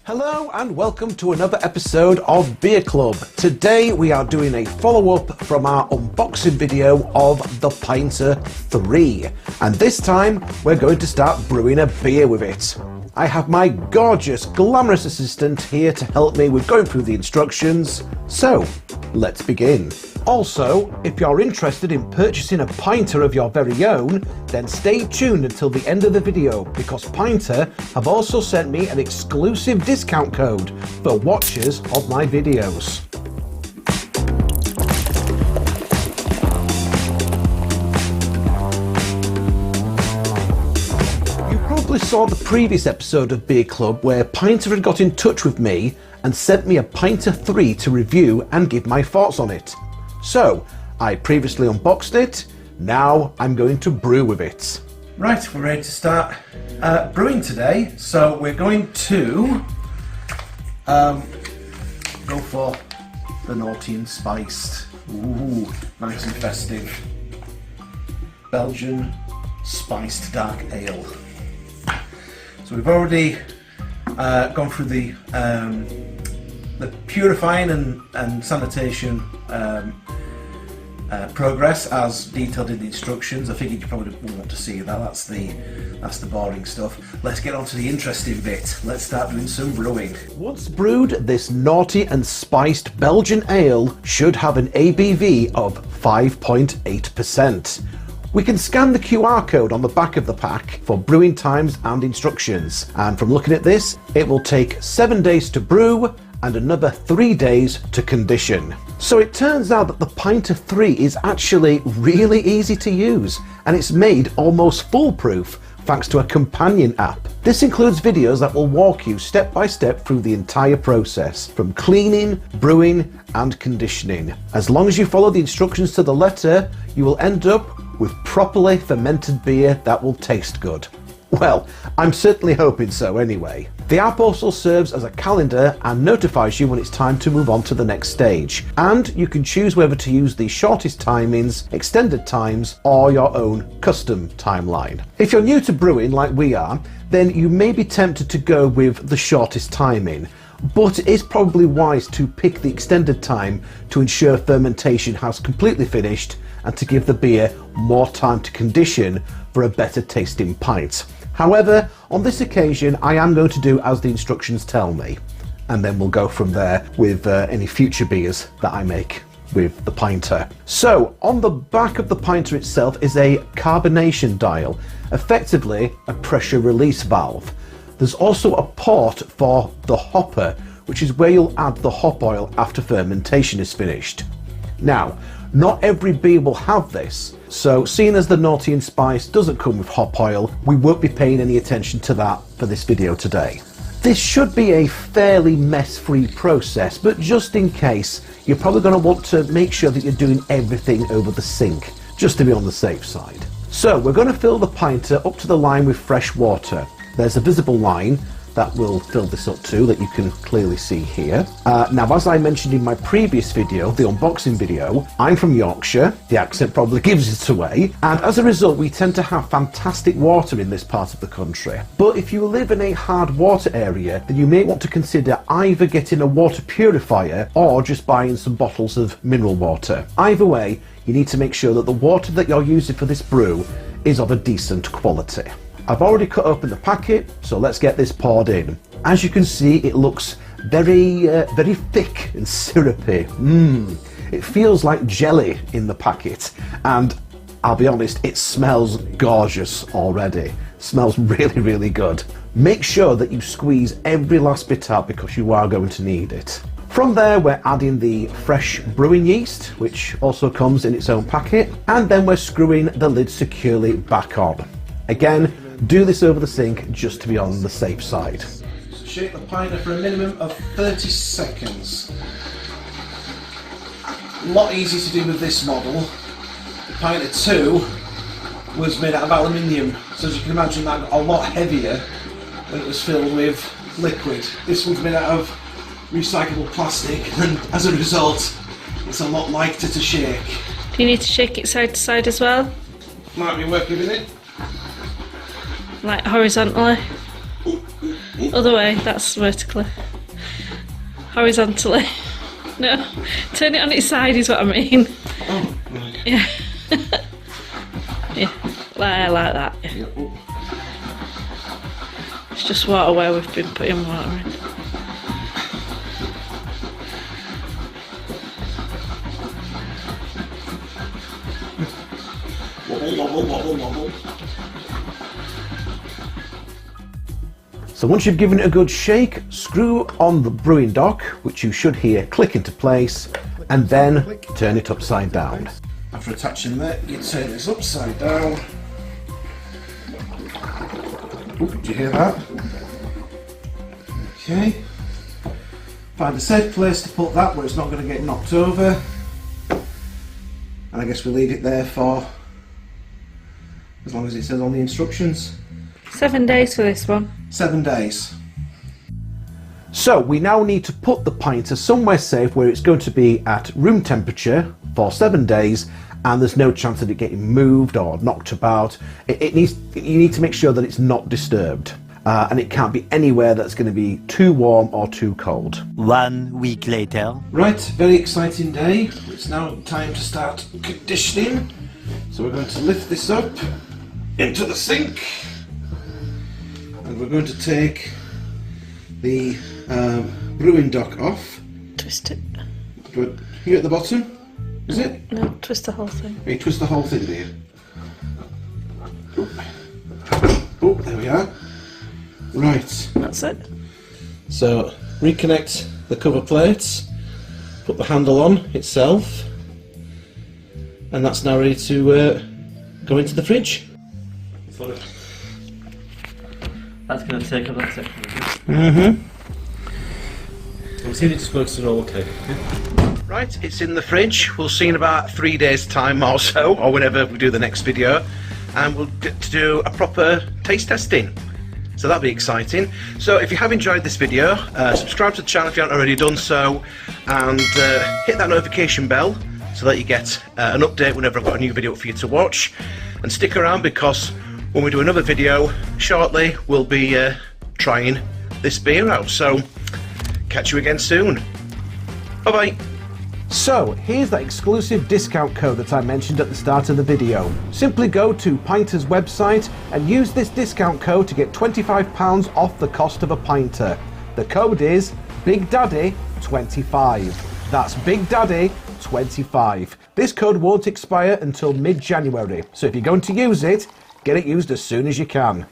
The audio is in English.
Hello and welcome to another episode of Beer Club. Today we are doing a follow-up from our unboxing video of the Pinter 3. And this time we're going to start brewing a beer with it. I have my gorgeous, glamorous assistant here to help me with going through the instructions. So, let's begin. Also, if you're interested in purchasing a Pinter of your very own, then stay tuned until the end of the video because Pinter have also sent me an exclusive discount code for watchers of my videos. You probably saw the previous episode of Beer Club where Pinter had got in touch with me and sent me a Pinter 3 to review and give my thoughts on it. So, I previously unboxed it, now I'm going to brew with it. Right, we're ready to start brewing today. So we're going to go for the naughty and spiced. Ooh, nice and festive. Belgian spiced dark ale. So we've already gone through the purifying and sanitation progress as detailed in the instructions. I figured you probably wouldn't want to see that. That's the boring stuff. Let's get on to the interesting bit. Let's start doing some brewing. Once brewed, this naughty and spiced Belgian ale should have an ABV of 5.8%. We can scan the QR code on the back of the pack for brewing times and instructions. And from looking at this, it will take 7 days to brew and another 3 days to condition. So it turns out that the Pinter 3 is actually really easy to use, and it's made almost foolproof thanks to a companion app. This includes videos that will walk you step by step through the entire process, from cleaning, brewing and conditioning. As long as you follow the instructions to the letter, you will end up with properly fermented beer that will taste good. Well, I'm certainly hoping so anyway. The app also serves as a calendar and notifies you when it's time to move on to the next stage. And you can choose whether to use the shortest timings, extended times, or your own custom timeline. If you're new to brewing like we are, then you may be tempted to go with the shortest timing. But it is probably wise to pick the extended time to ensure fermentation has completely finished and to give the beer more time to condition for a better tasting pint. However, on this occasion, I am going to do as the instructions tell me, and then we'll go from there with any future beers that I make with the Pinter. So, on the back of the Pinter itself is a carbonation dial, effectively a pressure release valve. There's also a port for the hopper, which is where you'll add the hop oil after fermentation is finished. Now, not every beer will have this, so seeing as the naughty and spice doesn't come with hop oil, we won't be paying any attention to that for this video today. This should be a fairly mess-free process, but just in case, you're probably going to want to make sure that you're doing everything over the sink, just to be on the safe side. So we're going to fill the Pinter up to the line with fresh water. There's a visible line that will fill this up to that you can clearly see here. Now, as I mentioned in my previous video, the unboxing video, I'm from Yorkshire. The accent probably gives it away. And as a result, we tend to have fantastic water in this part of the country. But if you live in a hard water area, then you may want to consider either getting a water purifier or just buying some bottles of mineral water. Either way, you need to make sure that the water that you're using for this brew is of a decent quality. I've already cut open the packet, so let's get this poured in. As you can see, it looks very thick and syrupy. It feels like jelly in the packet, and I'll be honest, it smells gorgeous already. Smells really good. Make sure that you squeeze every last bit out because you are going to need it. From there, we're adding the fresh brewing yeast, which also comes in its own packet, and then we're screwing the lid securely back on. Again, do this over the sink just to be on the safe side. So shake the Pinter for a minimum of 30 seconds. A lot easier to do with this model. The Pinter 2 was made out of aluminium, so as you can imagine that got a lot heavier when it was filled with liquid. This one's made out of recyclable plastic, and as a result it's a lot lighter to shake. Do you need to shake it side to side as well? Might be worth giving it. Like horizontally? Other way, that's vertically. Horizontally. No, turn it on its side is what I mean. Oh, right. Yeah. Yeah, like that. Yeah. Yeah, oh. It's just water where we've been putting water in. Wobble, wobble, wobble, wobble. So once you've given it a good shake, screw on the brewing dock, which you should hear click into place, and then turn it upside down. After attaching that, you turn this upside down. Ooh, did you hear that? Okay. Find a safe place to put that where it's not going to get knocked over. And I guess we leave it there for as long as it says on the instructions. 7 days for this one. 7 days. So we now need to put the pinter somewhere safe where it's going to be at room temperature for 7 days, and there's no chance of it getting moved or knocked about. You need to make sure that it's not disturbed, and it can't be anywhere that's going to be too warm or too cold. 1 week later. Right, very exciting day. It's now time to start conditioning. So we're going to lift this up into the sink, and we're going to take the brewing dock off. Twist it. Here at the bottom, is it? No, twist the whole thing. You twist the whole thing, do you? Oh, there we are. Right. That's it. So reconnect the cover plates, put the handle on itself, and that's now ready to go into the fridge. That's going to take up that section. Mm-hmm. I'm seeing it just works all okay. Right, it's in the fridge. We'll see in about 3 days' time or so, or whenever we do the next video, and we'll get to do a proper taste testing. So that'll be exciting. So if you have enjoyed this video, subscribe to the channel if you haven't already done so, and hit that notification bell so that you get an update whenever I've got a new video for you to watch. And stick around, because when we do another video shortly, we'll be trying this beer out. So catch you again soon. Bye bye. So here's that exclusive discount code that I mentioned at the start of the video. Simply go to Pinter's website and use this discount code to get £25 off the cost of a pinter. The code is BigDaddy25. That's BigDaddy25. This code won't expire until mid-January, so if you're going to use it, get it used as soon as you can.